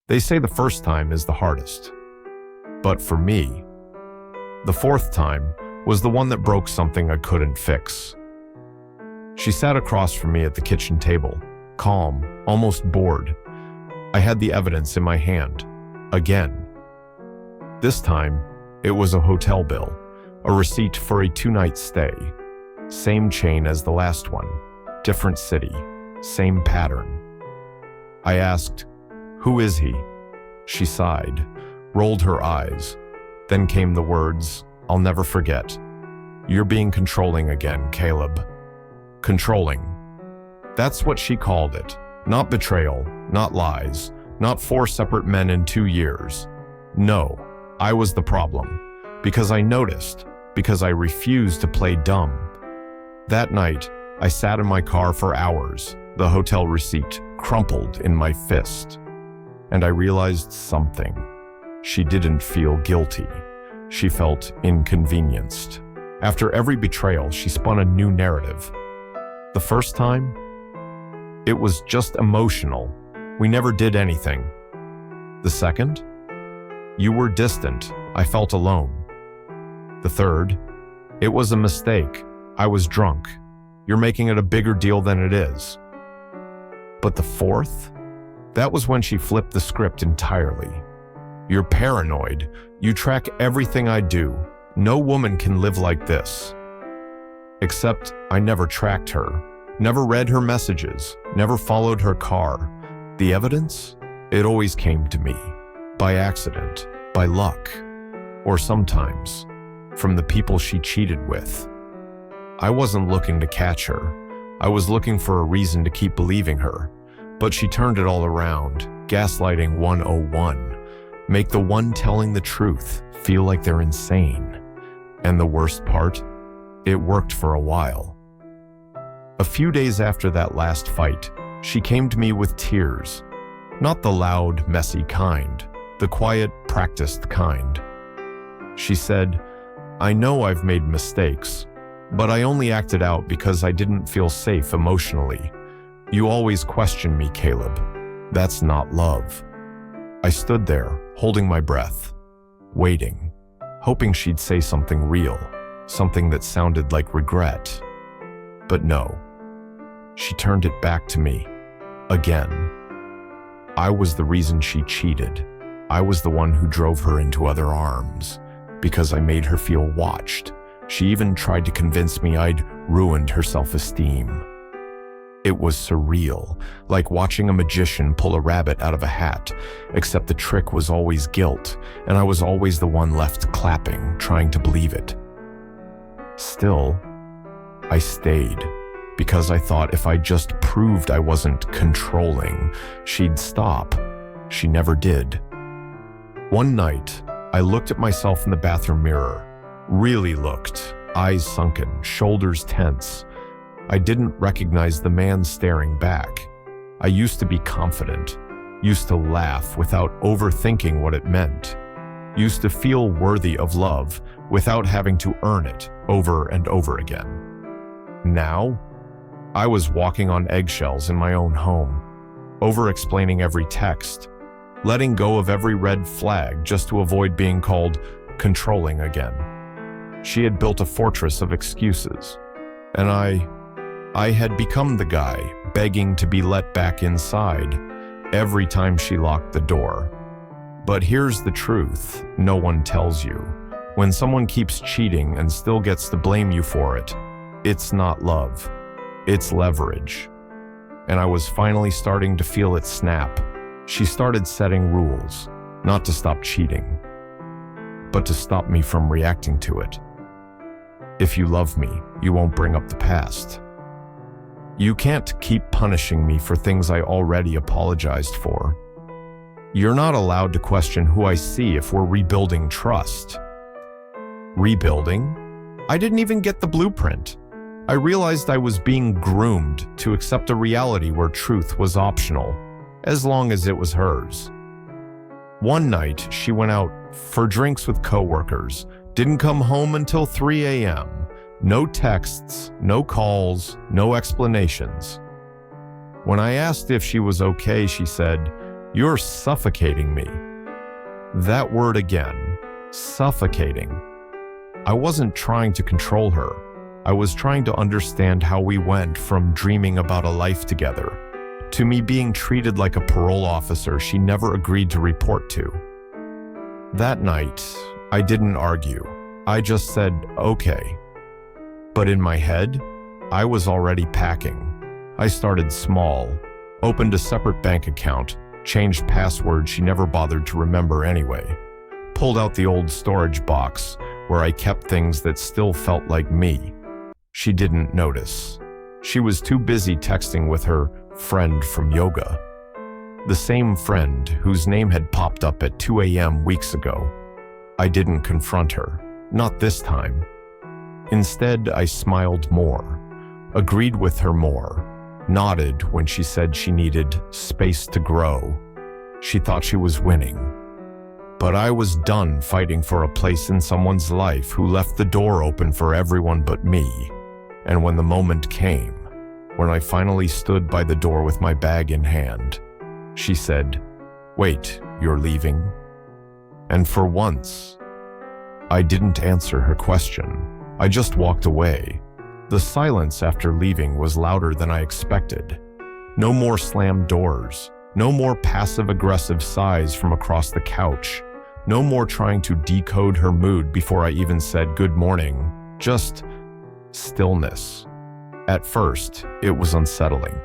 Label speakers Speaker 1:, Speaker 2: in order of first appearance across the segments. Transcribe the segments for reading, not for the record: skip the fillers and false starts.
Speaker 1: They say the first time is the hardest. But for me, the fourth time was the one that broke something I couldn't fix. She sat across from me at the kitchen table, calm, almost bored. I had the evidence in my hand, again. This time, it was a hotel bill, a receipt for a 2-night stay. Same chain as the last one, different city, same pattern. I asked, "Who is he?" She sighed, rolled her eyes. Then came the words, I'll never forget. "You're being controlling again, Caleb." Controlling. That's what she called it. Not betrayal, not lies, not 4 separate men in 2 years. No, I was the problem. Because I noticed, because I refused to play dumb. That night, I sat in my car for hours, the hotel receipt crumpled in my fist. And I realized something. She didn't feel guilty. She felt inconvenienced. After every betrayal, she spun a new narrative. The first time, it was just emotional. We never did anything. The second, you were distant. I felt alone. The third, it was a mistake. I was drunk. You're making it a bigger deal than it is. But the fourth, that was when she flipped the script entirely. You're paranoid. You track everything I do. No woman can live like this. Except I never tracked her, never read her messages, never followed her car. The evidence? It always came to me. By accident, by luck, or sometimes from the people she cheated with. I wasn't looking to catch her. I was looking for a reason to keep believing her. But she turned it all around. Gaslighting 101. Make the one telling the truth feel like they're insane. And the worst part? It worked for a while. A few days after that last fight, she came to me with tears. Not the loud, messy kind, the quiet, practiced kind. She said, "I know I've made mistakes, but I only acted out because I didn't feel safe emotionally. You always question me, Caleb. That's not love." I stood there, holding my breath, waiting, hoping she'd say something real, something that sounded like regret. But no. She turned it back to me, again. I was the reason she cheated. I was the one who drove her into other arms, because I made her feel watched. She even tried to convince me I'd ruined her self-esteem. It was surreal, like watching a magician pull a rabbit out of a hat, except the trick was always guilt, and I was always the one left clapping, trying to believe it. Still, I stayed, because I thought if I just proved I wasn't controlling, she'd stop. She never did. One night, I looked at myself in the bathroom mirror. Really looked, eyes sunken, shoulders tense. I didn't recognize the man staring back. I used to be confident, used to laugh without overthinking what it meant, used to feel worthy of love without having to earn it over and over again. Now, I was walking on eggshells in my own home, over-explaining every text, letting go of every red flag just to avoid being called controlling again. She had built a fortress of excuses, and I had become the guy begging to be let back inside every time she locked the door. But here's the truth no one tells you. When someone keeps cheating and still gets to blame you for it, it's not love, it's leverage. And I was finally starting to feel it snap. She started setting rules, not to stop cheating, but to stop me from reacting to it. If you love me, you won't bring up the past. You can't keep punishing me for things I already apologized for. You're not allowed to question who I see if we're rebuilding trust. Rebuilding? I didn't even get the blueprint. I realized I was being groomed to accept a reality where truth was optional, as long as it was hers. One night, she went out for drinks with coworkers, didn't come home until 3 a.m. No texts, no calls, no explanations. When I asked if she was okay, she said, You're suffocating me." That word again, suffocating. I wasn't trying to control her. I was trying to understand how we went from dreaming about a life together to me being treated like a parole officer she never agreed to report to. That night, I didn't argue. I just said, "Okay." But in my head, I was already packing. I started small, opened a separate bank account, changed passwords she never bothered to remember anyway, pulled out the old storage box where I kept things that still felt like me. She didn't notice. She was too busy texting with her friend from yoga. The same friend whose name had popped up at 2 a.m. weeks ago. I didn't confront her. Not this time. Instead, I smiled more, agreed with her more, nodded when she said she needed space to grow. She thought she was winning. But I was done fighting for a place in someone's life who left the door open for everyone but me. And when the moment came, when I finally stood by the door with my bag in hand, she said, "Wait, you're leaving?" And for once, I didn't answer her question. I just walked away. The silence after leaving was louder than I expected. No more slammed doors. No more passive-aggressive sighs from across the couch. No more trying to decode her mood before I even said good morning. Just stillness. At first, it was unsettling,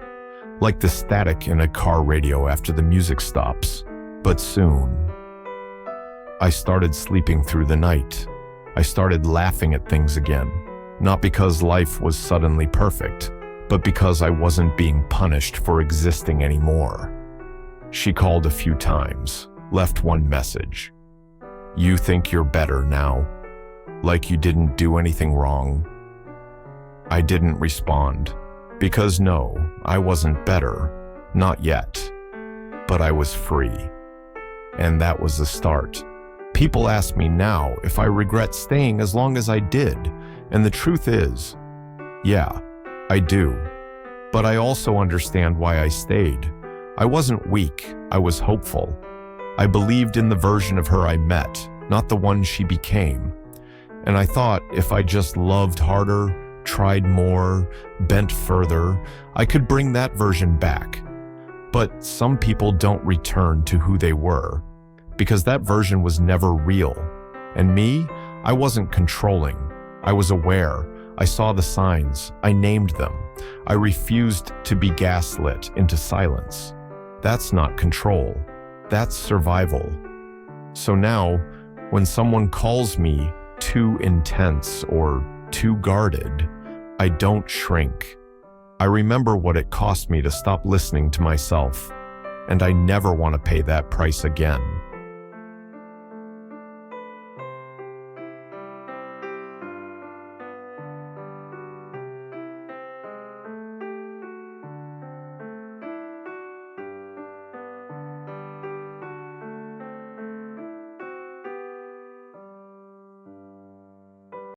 Speaker 1: like the static in a car radio after the music stops. But soon, I started sleeping through the night. I started laughing at things again, not because life was suddenly perfect, but because I wasn't being punished for existing anymore. She called a few times, left one message. "You think you're better now? Like you didn't do anything wrong?" I didn't respond, because no, I wasn't better, not yet. But I was free. And that was the start. People ask me now if I regret staying as long as I did, and the truth is, yeah, I do. But I also understand why I stayed. I wasn't weak, I was hopeful. I believed in the version of her I met, not the one she became. And I thought if I just loved harder, tried more, bent further, I could bring that version back. But some people don't return to who they were, because that version was never real. And me, I wasn't controlling. I was aware. I saw the signs. I named them. I refused to be gaslit into silence. That's not control. That's survival. So now, when someone calls me too intense or too guarded, I don't shrink. I remember what it cost me to stop listening to myself, and I never want to pay that price again.